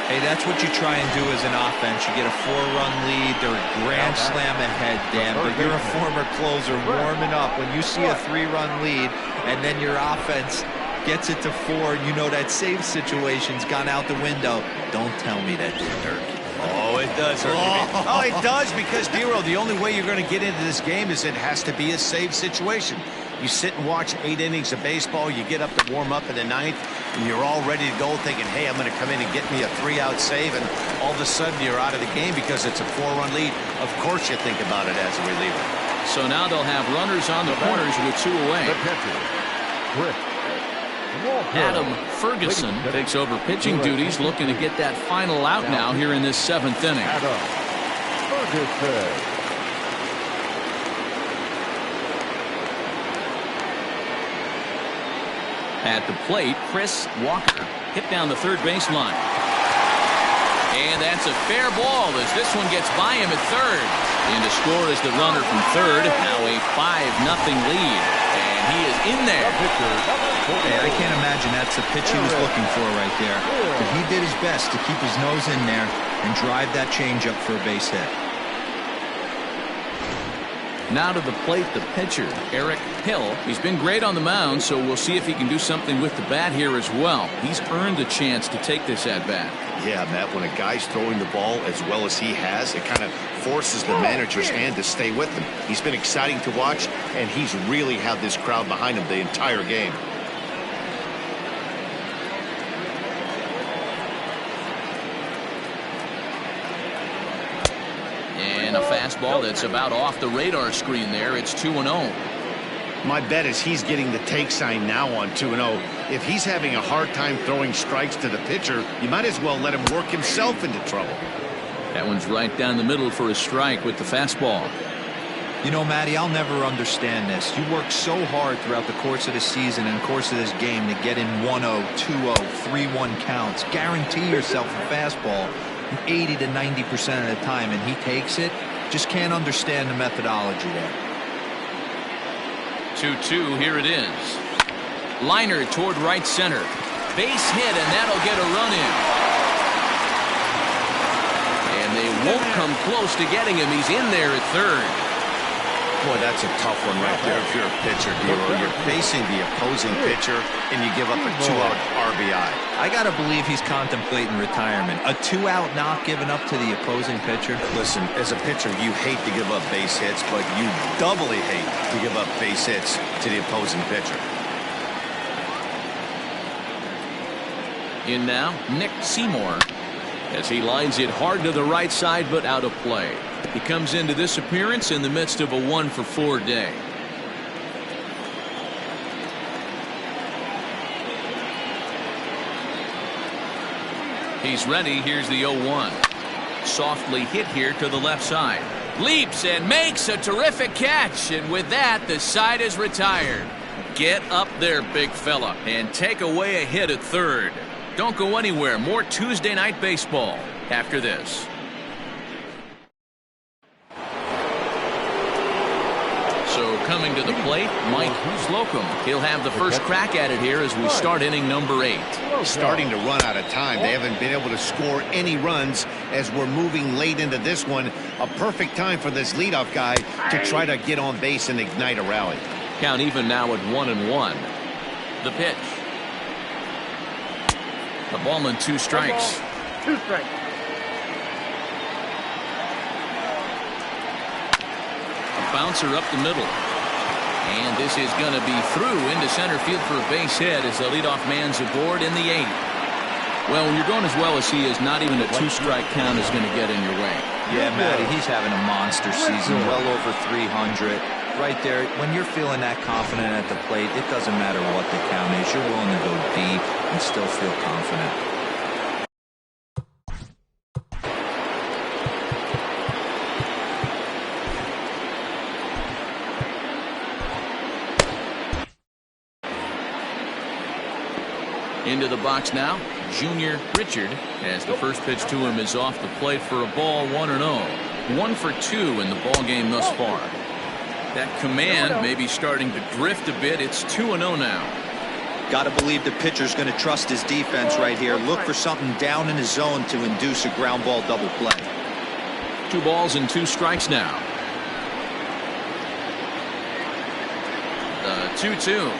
Hey, that's what you try and do as an offense. You get a 4-run lead. They're a grand slam ahead, Dan. But you're a former closer warming up. When you see a 3-run lead and then your offense gets it to 4, you know that save situation's gone out the window. Don't tell me that didn't hurt. Oh, it does hurt. Oh, it does, because, Dero, the only way you're going to get into this game is it has to be a save situation. You sit and watch 8 innings of baseball, you get up to warm up in the 9th, and you're all ready to go thinking, hey, I'm going to come in and get me a 3-out save, and all of a sudden you're out of the game because it's a 4-run lead. Of course you think about it as a reliever. So now they'll have runners on the corners with 2 away. Adam Ferguson takes over pitching duties, looking to get that final out now here in this 7th inning. Adam Ferguson. At the plate, Chris Walker hit down the third baseline. And that's a fair ball as this one gets by him at third. In to score is the runner from third. Now a 5-0 lead. And he is in there. Hey, I can't imagine that's the pitch he was looking for right there. But he did his best to keep his nose in there and drive that changeup for a base hit. Now to the plate, the pitcher, Eric Hill. He's been great on the mound, so we'll see if he can do something with the bat here as well. He's earned the chance to take this at bat. Yeah, Matt, when a guy's throwing the ball as well as he has, it kind of forces the manager's hand to stay with him. He's been exciting to watch, and he's really had this crowd behind him the entire game. And a fastball that's about off the radar screen there. It's 2-0. My bet is he's getting the take sign now on 2-0. If he's having a hard time throwing strikes to the pitcher, you might as well let him work himself into trouble. That one's right down the middle for a strike with the fastball. You know, Matty, I'll never understand this. You work so hard throughout the course of the season and course of this game to get in 1-0, 2-0, 3-1 counts. Guarantee yourself a fastball 80 to 90% of the time, and he takes it. Just can't understand the methodology there. 2-2, here it is. Liner toward right center. Base hit, and that'll get a run in. And they won't come close to getting him. He's in there at third. Boy, that's a tough one right there if you're a pitcher, Dero. You're facing the opposing pitcher, and you give up a 2-out RBI. I got to believe he's contemplating retirement. A 2-out knock given up to the opposing pitcher. Listen, as a pitcher, you hate to give up base hits, but you doubly hate to give up base hits to the opposing pitcher. In now, Nick Seymour, as he lines it hard to the right side, but out of play. He comes into this appearance in the midst of a 1-for-4 day. He's ready. Here's the 0-1. Softly hit here to the left side. Leaps and makes a terrific catch. And with that, the side is retired. Get up there, big fella, and take away a hit at third. Don't go anywhere. More Tuesday Night Baseball after this. So coming to the plate, Mike Slocum. He'll have the first crack at it here as we start inning number 8. Starting to run out of time. They haven't been able to score any runs as we're moving late into this one. A perfect time for this leadoff guy to try to get on base and ignite a rally. Count even now at 1-1. The pitch. The ball and 2 strikes. 2 strikes. bouncer up the middle. And this is going to be through into center field for a base hit as the leadoff man's aboard in the 8th. Well, when you're going as well as he is, not even a 2-strike count is going to get in your way. Yeah, Matty, he's having a monster season, well over 300. Right there, when you're feeling that confident at the plate, it doesn't matter what the count is. You're willing to go deep and still feel confident. Into the box now, Junior Richard, as the first pitch to him is off the plate for a ball, 1-0. 1 for 2 in the ball game thus far. That command may be starting to drift a bit. It's 2-0 now. Got to believe the pitcher's going to trust his defense right here. Look for something down in his zone to induce a ground ball double play. 2 balls and 2 strikes now. The 2-2.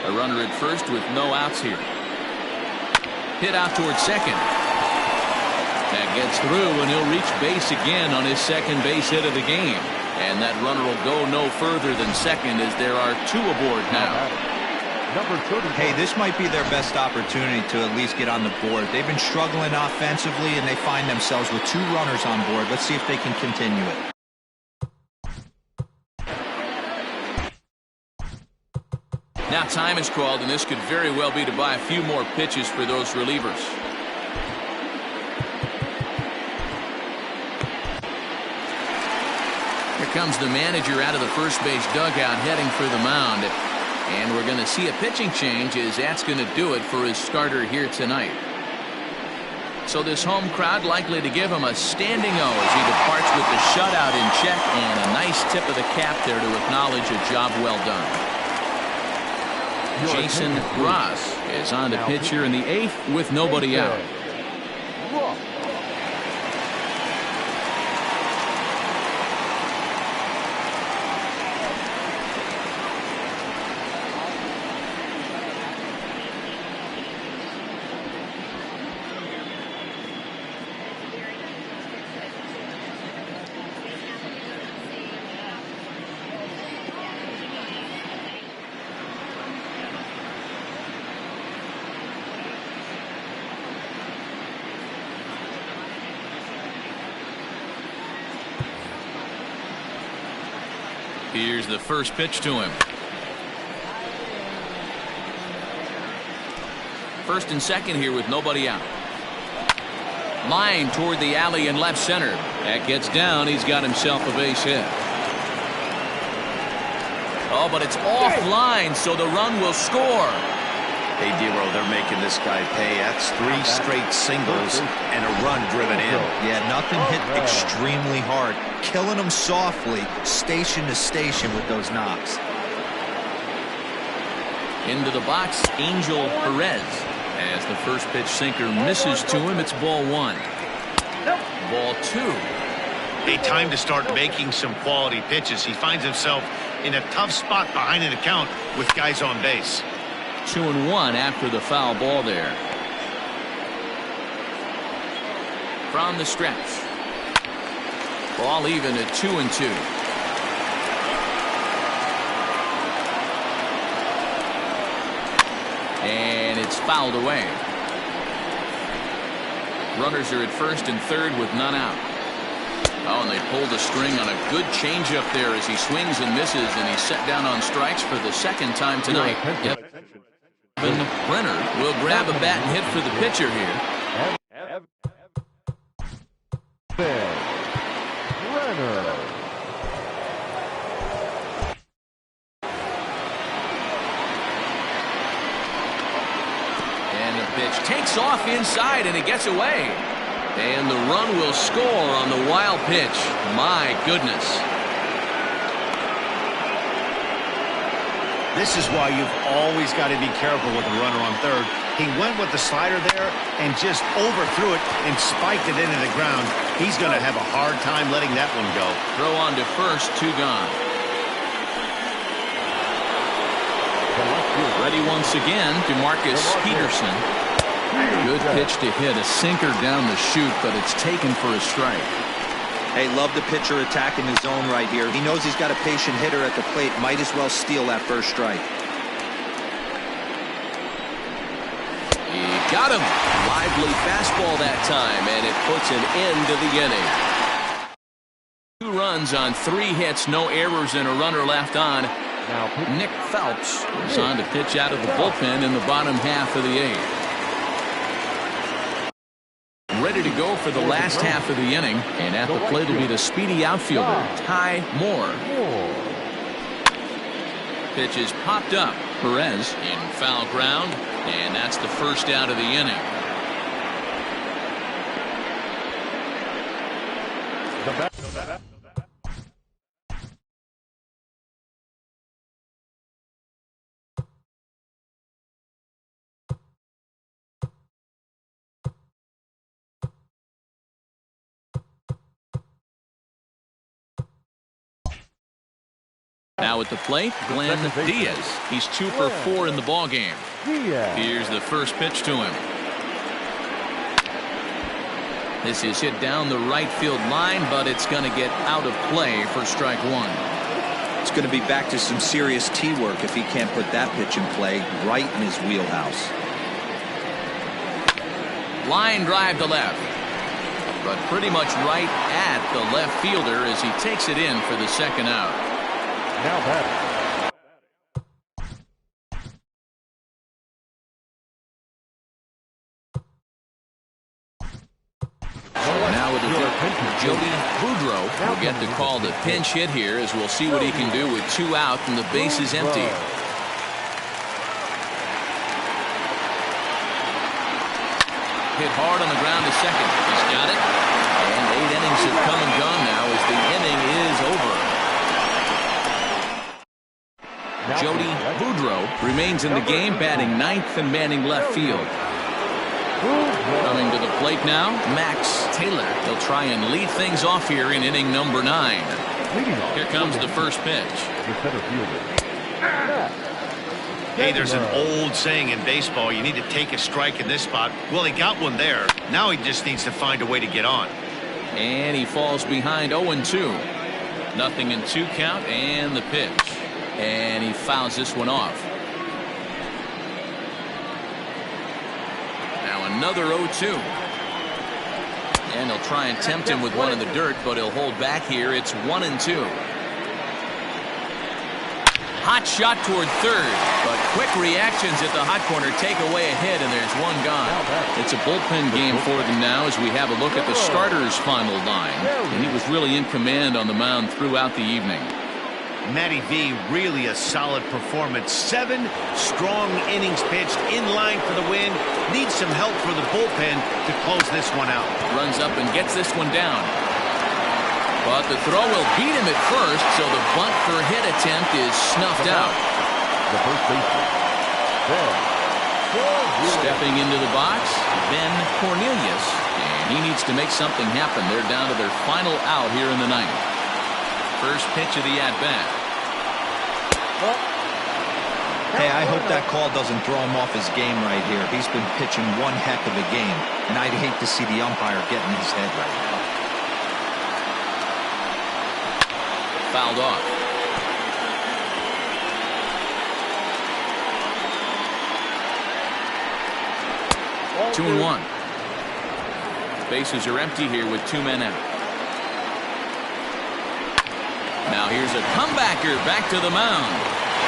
A runner at first with no outs here. Hit out towards second. That gets through, and he'll reach base again on his second base hit of the game. And that runner will go no further than second as there are 2 aboard now. Hey, this might be their best opportunity to at least get on the board. They've been struggling offensively, and they find themselves with 2 runners on board. Let's see if they can continue it. Now time is called, and this could very well be to buy a few more pitches for those relievers. Here comes the manager out of the first base dugout heading for the mound. And we're going to see a pitching change as that's going to do it for his starter here tonight. So this home crowd likely to give him a standing O as he departs with the shutout in check and a nice tip of the cap there to acknowledge a job well done. Jason Ross is on to pitch here in the 8th with nobody out. Here's the first pitch to him. First and second here with nobody out. Line toward the alley in left center. That gets down. He's got himself a base hit. Oh, but it's offline, so the run will score. Hey, Dero, they're making this guy pay. That's 3 straight singles and a run driven in. Yeah, nothing hit extremely hard. Killing them softly, station to station with those knocks. Into the box, Angel Perez. As the first pitch sinker misses to him, it's ball 1. Ball 2. Hey, time to start making some quality pitches. He finds himself in a tough spot behind an account with guys on base. 2-1 after the foul ball there. From the stretch. Ball even at 2-2. And it's fouled away. Runners are at first and third with none out. Oh, and they pulled the string on a good changeup there as he swings and misses, and he's set down on strikes for the second time tonight. Yep. Brenner will grab a bat and hit for the pitcher here. Brenner. And the pitch takes off inside, and it gets away. And the run will score on the wild pitch. My goodness. This is why you've always got to be careful with the runner on third. He went with the slider there and just overthrew it and spiked it into the ground. He's going to have a hard time letting that one go. Throw on to first, 2 gone. Ready once again, DeMarcus Peterson. Good pitch to hit, a sinker down the chute, but it's taken for a strike. Hey, love the pitcher attacking the zone right here. He knows he's got a patient hitter at the plate. Might as well steal that first strike. He got him. Lively fastball that time, and it puts an end to the inning. 2 runs on 3 hits, no errors, and a runner left on. Nick Phelps is on to pitch out of the bullpen in the bottom half of the 8th. Ready to go for the last half of the inning, and at the plate will be the speedy outfielder, Ty Moore. Pitch is popped up. Perez in foul ground, and that's the first out of the inning. Now at the plate, Glenn Diaz. He's 2 for 4 in the ballgame. Here's the first pitch to him. This is hit down the right field line, but it's going to get out of play for strike 1. It's going to be back to some serious tee work if he can't put that pitch in play right in his wheelhouse. Line drive to left, but pretty much right at the left fielder as he takes it in for the second out. Now batting. Now with the Jody Boudreau will get the call to pinch hit here, as we'll see what he can do with 2 out and the base is empty. Hit hard on the ground to second. He's got it. And 8 innings have come and gone now as the inning is over. Jody Boudreau remains in the game, batting 9th and manning left field. Coming to the plate now, Max Taylor. He'll try and lead things off here in inning number 9. Here comes the first pitch. Hey, there's an old saying in baseball, you need to take a strike in this spot. Well, he got one there. Now he just needs to find a way to get on. And he falls behind 0-2. Nothing in 2 count, and the pitch. And he fouls this one off. Now another 0-2. And he'll try and tempt him with one in the dirt, but he'll hold back here. It's 1-2. Hot shot toward third, but quick reactions at the hot corner take away a hit, and there's one gone. It's a bullpen game for them now as we have a look at the starters' final line. And he was really in command on the mound throughout the evening. Matty V, really a solid performance. 7 strong innings pitched, in line for the win. Needs some help for the bullpen to close this one out. Runs up and gets this one down. But the throw will beat him at first, so the bunt for hit attempt is snuffed out. The first baseman, Stepping into the box, Ben Cornelius. And he needs to make something happen. They're down to their final out here in the 9th. First pitch of the at-bat. Hey, I hope that call doesn't throw him off his game right here. He's been pitching one heck of a game, and I'd hate to see the umpire get in his head right now. Fouled off. Two and 1. Bases are empty here with 2 men out. Now here's a comebacker back to the mound.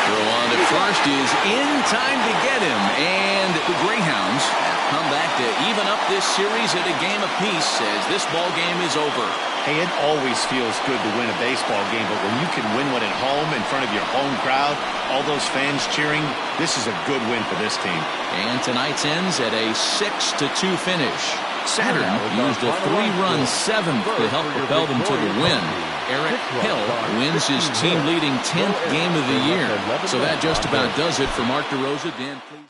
Throw on to first is in time to get him, and the Greyhounds have come back to even up this series at a game apiece as this ball game is over. Hey, it always feels good to win a baseball game, but when you can win one at home in front of your home crowd, all those fans cheering, this is a good win for this team. And tonight's ends at a 6-2 finish. Saturn used a 3-run 7th to help propel them to the win. Eric Hill wins his team-leading 10th game of the year. So that just about does it for Mark DeRosa. Dan, please.